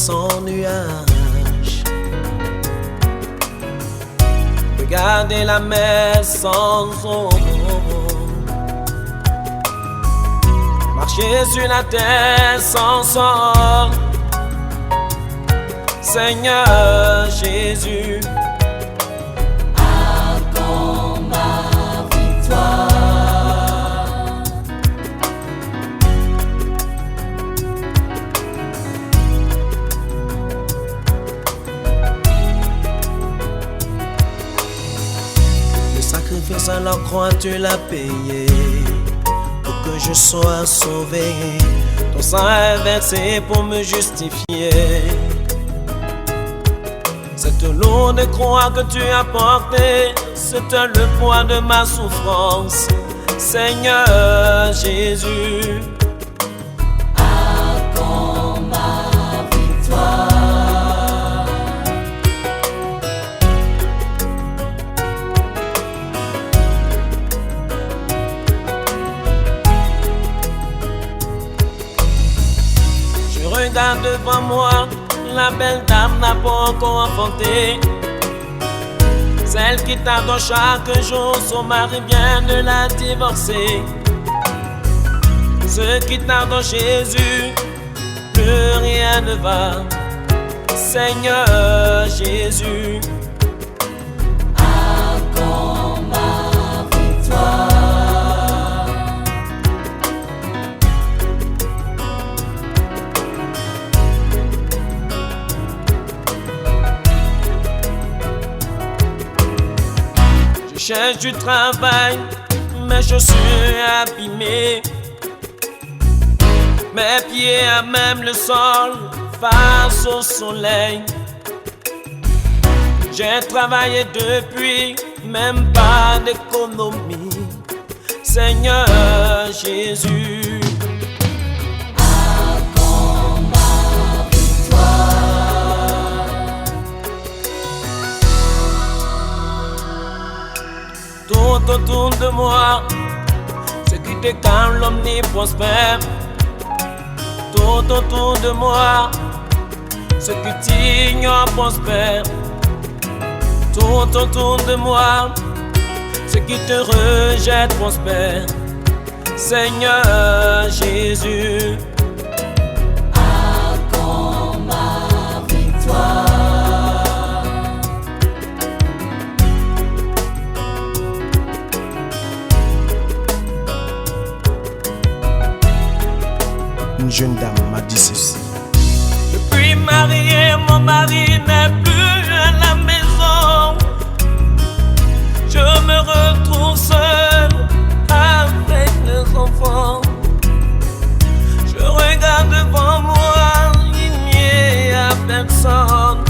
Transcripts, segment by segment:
sans nuage. Regardez la mer sans ombre. Marcher sur la terre sans sol. Seigneur Jésus, accorde ma victoire. le sacrifice à la croix tu l'as payé pour que je sois sauvé. Ton sang est versé pour me justifier. Cette lourde croix que tu as portée, c'était le poids de ma souffrance. Seigneur Jésus, accorde ma victoire. je regarde devant moi. La belle dame n'a pas encore enfanté. Celle qui t'adore chaque jour, son mari vient de la divorcer. Ceux qui t'adorent Jésus, plus rien ne va. Seigneur Jésus, accorde ma victoire. je cherche du travail, mais je suis abîmé. Mes pieds à même le sol, face au soleil. J'ai travaillé depuis, même pas d'économie. Seigneur Jésus, accorde ma victoire. tout autour de moi, ce qui te calme prospère. Tout autour de moi, ce qui t'ignore prospère. Tout autour de moi, ce qui te rejette prospère. Seigneur Jésus, accorde ma victoire. Une jeune dame m'a dit ceci. depuis marié, mon mari n'est plus à la maison. Je me retrouve seul avec les enfants. Je regarde devant moi, il n'y a personne.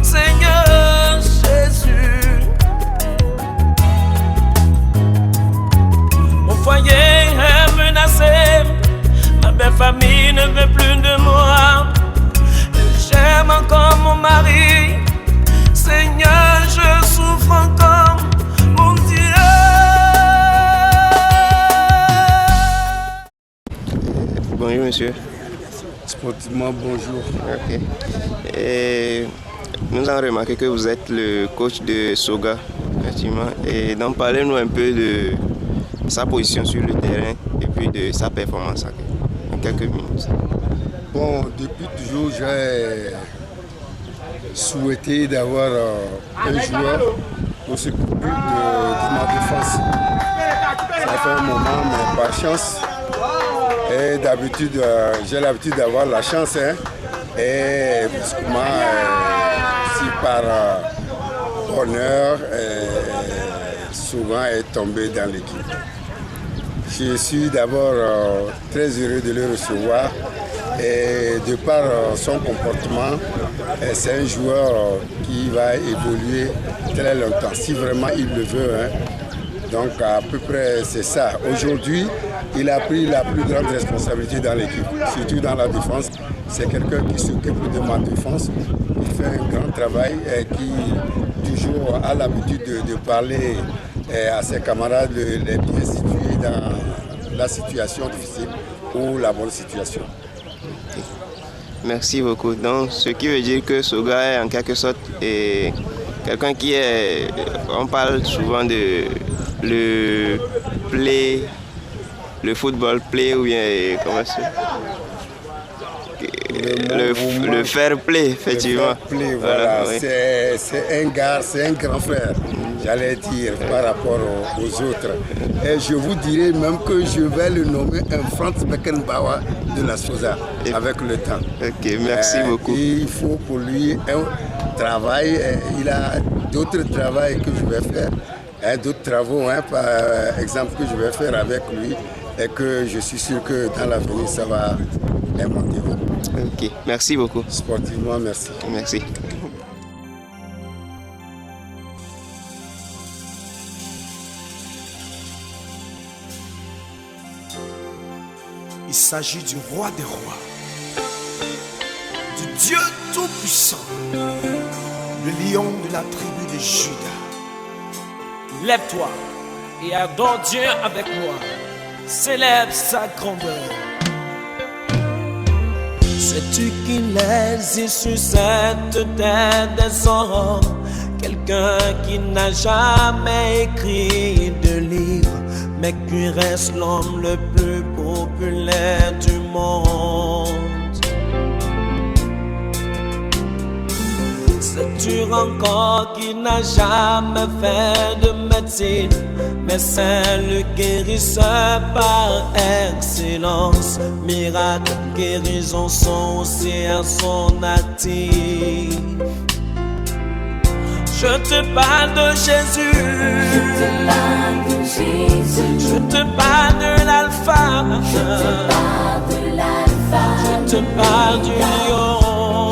Seigneur Jésus, mon foyer est menacé. Ma belle famille ne veut plus de moi. J'aime encore mon mari. Seigneur, je souffre encore, mon Dieu. Bonjour monsieur. Sportivement, bonjour. Ok. Et nous avons remarqué que vous êtes le coach de Soga, effectivement. Et donc parlez-nous un peu de sa position sur le terrain et puis de sa performance en quelques minutes. Bon, depuis toujours, j'ai souhaité d'avoir un joueur pour s'occuper de ma défense. Ça fait un moment, mais par chance. Et d'habitude, j'ai l'habitude d'avoir la chance. Et brusquement, si par honneur, souvent est tombé dans l'équipe. Je suis d'abord très heureux de le recevoir. Et de par son comportement, c'est un joueur qui va évoluer très longtemps, si vraiment il le veut. Donc à peu près c'est ça. Aujourd'hui, il a pris la plus grande responsabilité dans l'équipe, surtout dans la défense. C'est quelqu'un qui s'occupe de ma défense. Il fait un grand travail et qui toujours a l'habitude de parler à ses camarades, les bien situés dans la situation difficile ou la bonne situation. Merci beaucoup. Donc, ce qui veut dire que Soga est en quelque sorte quelqu'un qui est... On parle souvent de le play, le football play ou bien... Comment ça? Le fair play, effectivement. Le fair play, voilà. Oui. C'est un grand frère, j'allais dire, par rapport aux autres. Et je vous dirais même que je vais le nommer un Franz Beckenbauer de la Sosa avec le temps. Ok, merci beaucoup. Il faut pour lui un travail, il a d'autres travaux que je vais faire, d'autres travaux, par exemple, que je vais faire avec lui et que je suis sûr que dans l'avenir, ça va monter. Ok, merci beaucoup. Sportivement, merci. Merci. Il s'agit du roi des rois, du Dieu tout-puissant, le lion de la tribu de Juda. Lève-toi et adore Dieu avec moi. Célèbre sa grandeur. Sais-tu qu'il existe sur cette terre des hommes quelqu'un qui n'a jamais écrit de livre, mais qui reste l'homme le plus populaire du monde? Sais-tu encore qu'il n'a jamais fait de médecine, mais c'est le guérisseur par excellence? Miracle, guérison sont aussi à son actif. Je te parle de Jésus. Je te parle de Jésus. Je te parle de l'alpha. Je te parle de l'alpha. Je te parle du lion.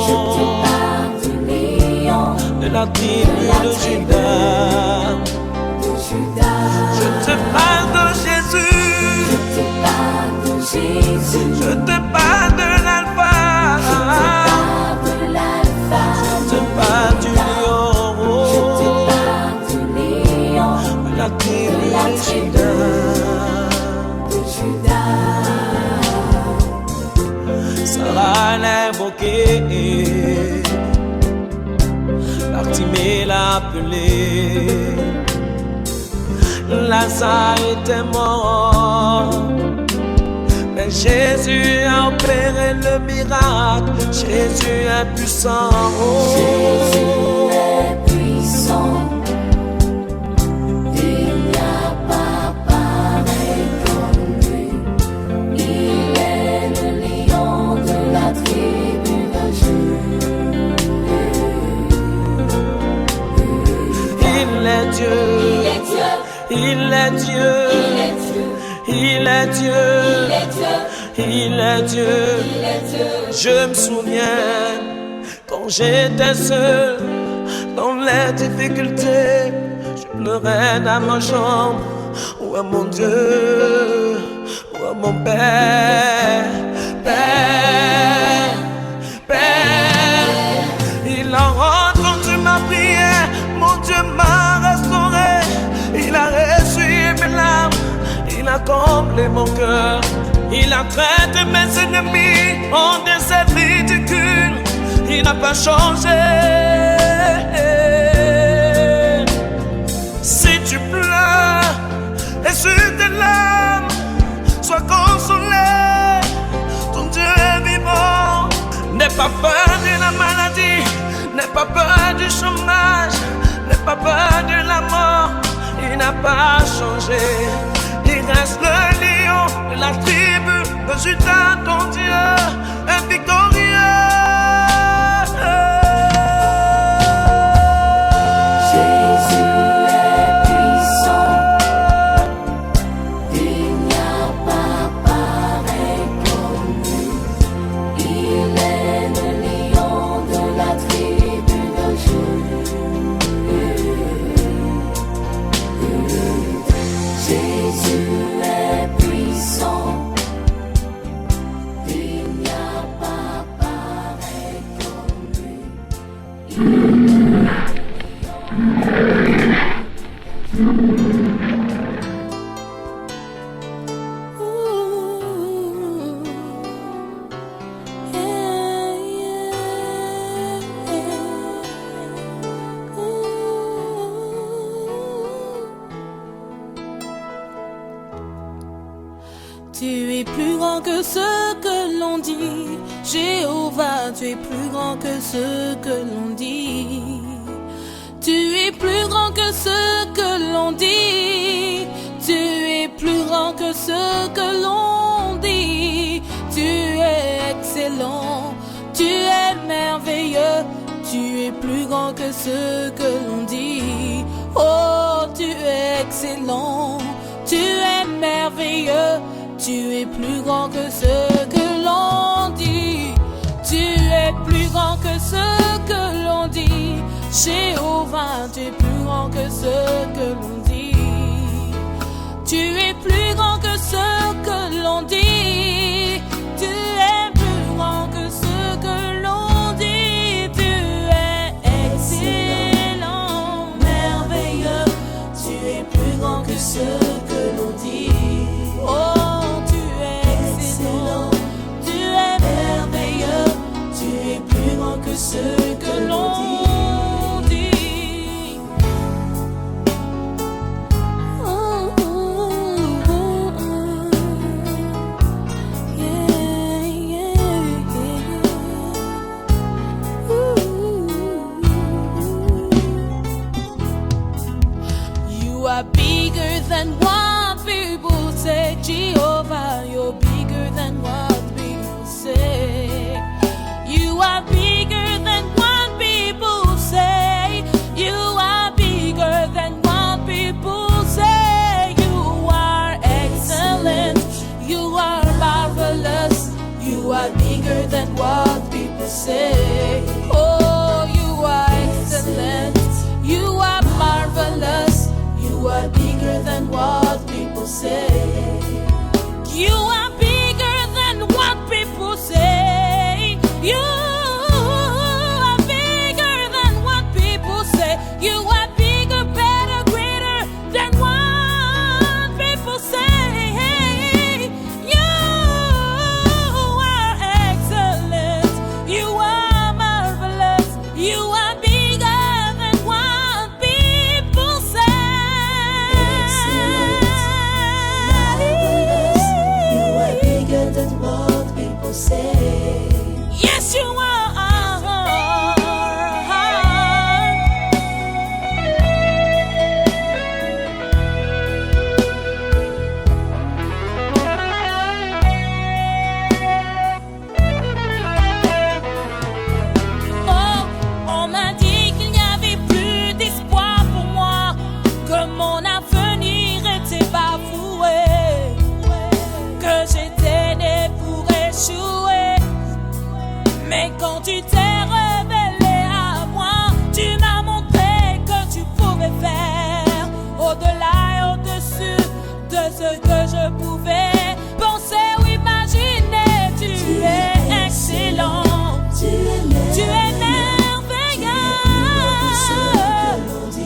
Je te parle du lion. De la tribu de Juda. Je te parle de Jésus. Je te parle de Jésus. Je te parle de l'alpha. Je te parle de l'alpha. Je te parle du lion. Je te parle du lion. De la tribu de Juda. Sarah l'a invoqué, Bartimée l'a appelé, Lazare était mort, mais Jésus a opéré le miracle. Jésus est puissant. Jésus est puissant. Il n'y a pas pareil comme lui. Il est le lion de la tribu de Juda. Il est Dieu. Il est Dieu. Il est Dieu. Il est Dieu. Je me souviens quand j'étais seul dans les difficultés, je pleurais dans ma chambre. Oh mon Dieu, oh mon Père, Père, Père. Il a entendu ma prière, mon Dieu m'a restauré. Il a essuyé mes larmes, il a comblé mon cœur. Il a traité mes ennemis en des êtres ridicules. Il n'a pas changé. Si tu pleures et sur tes larmes, sois consolé. Ton Dieu est vivant. N'aie pas peur de la maladie, n'aie pas peur du chômage, n'aie pas peur de la mort. Il n'a pas changé. Il reste le lion de la tribu de Juda, ton Dieu est victorieux. Jésus est puissant. Il n'y a pas pareil comme lui. Il est le lion de la tribu de Juda. Jésus est puissant. Il n'y a pas pareil comme lui. Tu es plus grand que ce que l'on dit. Jéhovah, tu es plus grand que ce que l'on dit. Tu es plus grand que ce que l'on dit. Tu es plus grand que ce que l'on dit. Tu es excellent. Tu es merveilleux. Tu es plus grand que ce que l'on dit. Oh, tu es excellent. Tu es merveilleux. Tu es plus grand que ce que l'on dit. Tu es plus grand que ce que l'on dit. Jéhovah, tu es plus grand que ce que l'on dit. Tu es plus grand que ce que l'on dit. Tu es plus grand que ce que l'on dit. Tu es excellent, merveilleux. Tu es plus grand que ce que l'on dit. Oh, tu es excellent, tu es merveilleux. Tu es plus grand que ce que l'on dit. Than what people say, Jehovah, you're bigger than what people say. You are bigger than what people say. You are bigger than what people say. You are excellent. You are marvelous. You are bigger than what people say. Oh, you are excellent. You are marvelous. You are bigger than what people say. You are bigger than what people say. You are bigger than what people say. You are bigger, better, greater than what people say. You are excellent. You are marvelous. You are bigger than what people say. Than what people say. Yes, you are. Oh, on m'a dit qu'il n'y avait plus d'espoir pour moi, que mon avenir était bafoué, que j'étais né pour échouer. Mais quand tu t'es révélé à moi, tu m'as montré que tu pouvais faire au-delà et au-dessus de ce que je pouvais penser ou imaginer. Tu es excellent. Tu es merveilleux.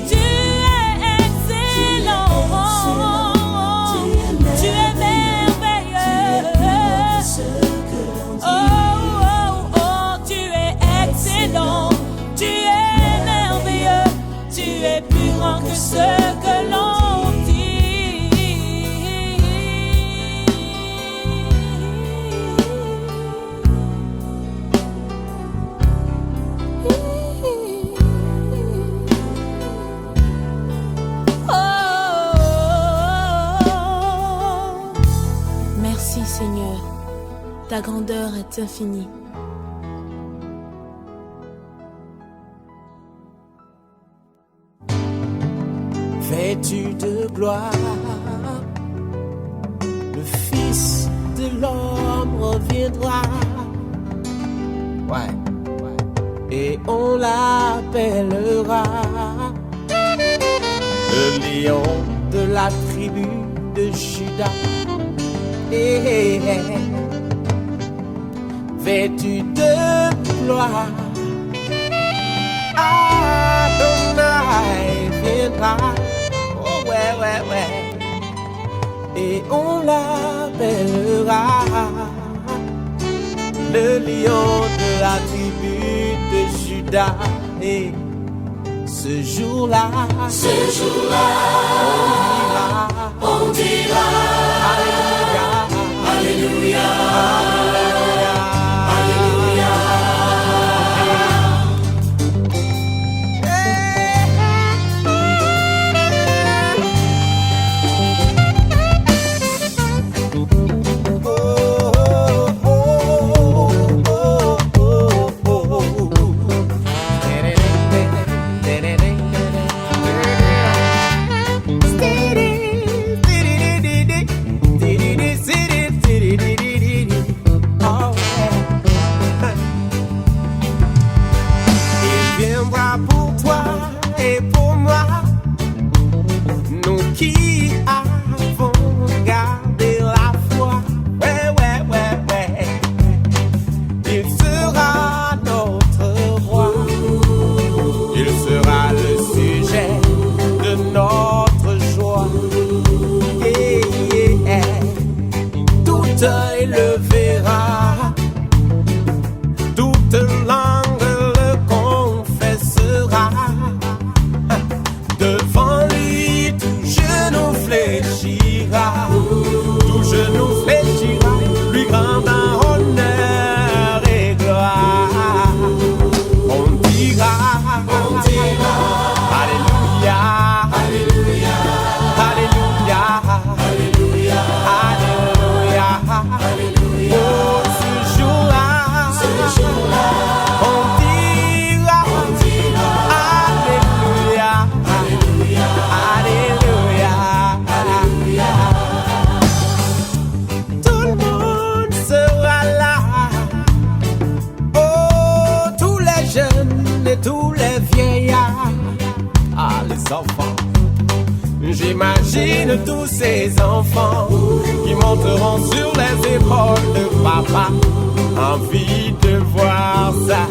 Tu es excellent. Tu es merveilleux. Oh, oh, oh, tu es excellent. Tu es merveilleux. Tu es plus grand que ce que l'on dit. Merci Seigneur, ta grandeur est infinie. Vêtu de gloire, le Fils de l'homme reviendra. Ouais. Et on l'appellera le lion de la tribu de Juda. Vêtu de gloire, Adonai viendra. Oh ouais, ouais, ouais. Et on l'appellera le lion de la tribu de Juda. Et ce jour-là, on dira, Alléluia, J'imagine tous ces enfants qui monteront sur les épaules de papa. Envie de voir ça.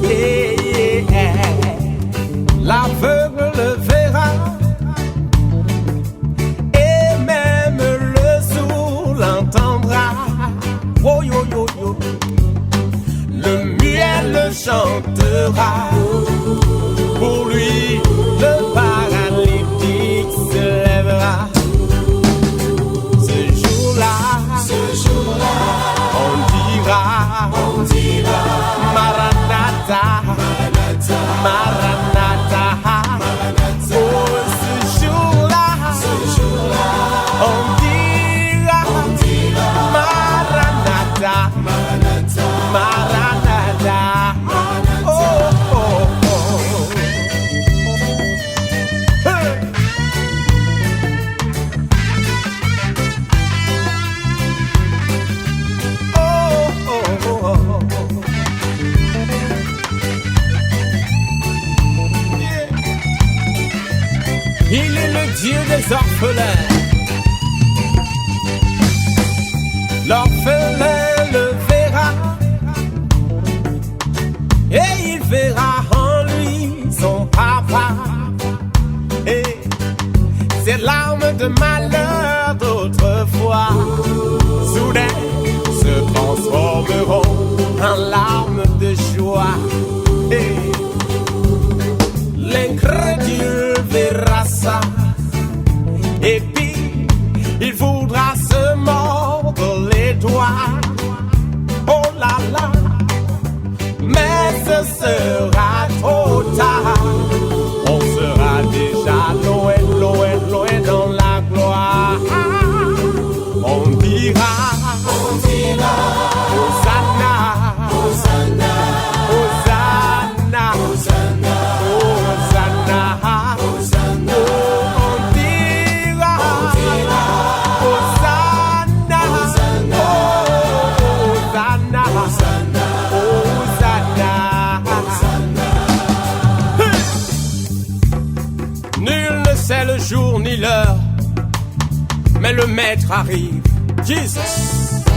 Yeah, yeah. L'aveugle le verra et même le sourd l'entendra. Oh yo yo yo. Le muet le chantera. Pour lui, le paralytique se lèvera. Ce jour-là, on dira, Maranatha, Maranatha. Oh, ce jour-là, on dira, Maranatha, Maranatha. Oh, oh, oh. Hey. Oh, oh, oh, oh. Yeah. Il est le Dieu des orphelins. L'orphelin le verra et il verra en lui son papa. Et ces larmes de malheur d'autrefois soudain se transformeront en larmes de joie. Et l'incrédule verra ça et puis il voudra se mordre les doigts. Oh là là, mais ce sera trop tard. On sera déjà loin, loin, loin dans la gloire. On dira, Hosanna, Hosanna, Hosanna, Hosanna, Hosanna, Hosanna. On dira, Hosanna, Hosanna, Hosanna, Hosanna. Nul ne sait le jour ni l'heure, mais le maître arrive. Jesus.